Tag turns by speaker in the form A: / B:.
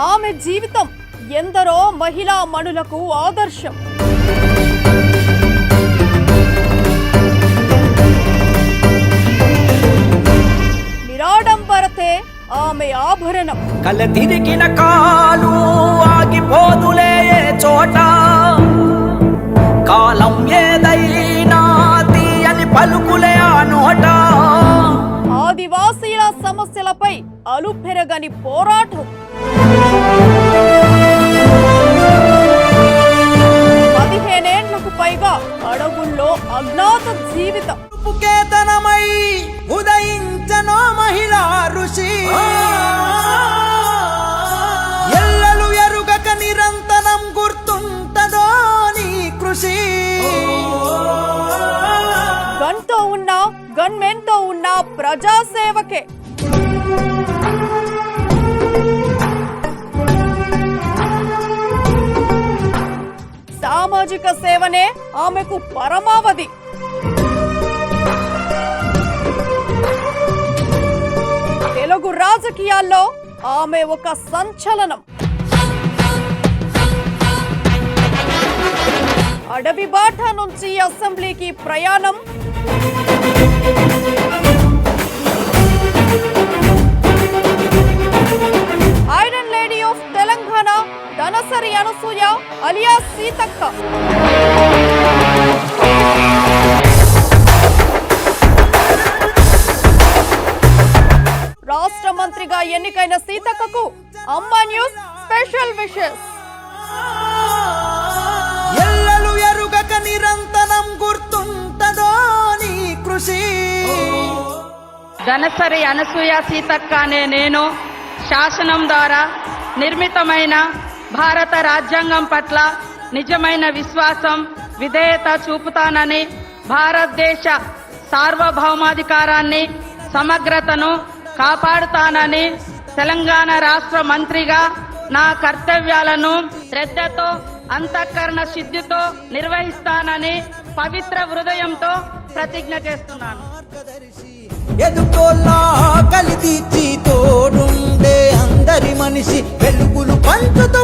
A: ఆమె జీవితం ఎందరో మహిళా మణులకు ఆదర్శం. నిరాడంబరతే ఆమె ఆభరణం.
B: కళ్ళ తిరిగిన కాలు ఆగిపోదులే చోట, కాలం ఏదైనా తీయని పలుకులే ఆ నోట.
A: ఆదివాసీల సమస్యలపై అలుపెరగని పోరాటం. 15 ఏళ్లకు పైగా అడవుల్లో అజ్ఞాత జీవితం.
B: కేతనమై ఉదయించనో మహిళా ఋషి, ఎల్లలు ఎరుగక నిరంతరం గుర్తుంటదో నీ కృషి.
A: గన్తో ఉన్నా గన్మెన్తో ఉన్నా ప్రజాసేవకే. సామాజిక సేవనే ఆమెకు పరమావధి. తెలుగు రాజకీయాల్లో ఆమె ఒక సంచలనం. అడవి బాట నుంచి అసెంబ్లీకి ప్రయాణం, iron lady of Telangana Danasari Anasuya alias Seethakka. రాష్ట్ర మంత్రిగా ఎన్నికైన సీతక్కకు అమ్మా న్యూస్ స్పెషల్ విషెస్.
B: ఎల్లలు ఎరుగక నిరంతరం గుర్తుంటదో నీ కృషి.
C: దనసరి అనసూయ సీతక్క అనే నేను శాసనం ద్వారా నిర్మితమైన భారత రాజ్యాంగం పట్ల నిజమైన విశ్వాసం, విధేయత చూపుతానని, భారతదేశ సార్వభౌమాధికారాన్ని, సమగ్రతను కాపాడుతానని, తెలంగాణ రాష్ట్ర మంత్రిగా నా కర్తవ్యాలను శ్రద్ధతో, అంతఃకరణ శుద్ధితో నిర్వహిస్తానని పవిత్ర హృదయంతో ప్రతిజ్ఞ చేస్తున్నాను.
B: ఎదుటోళ్ళ కలిదీచి తోడుండే అందరి మనిషి, వెలుగులు పంచుతూ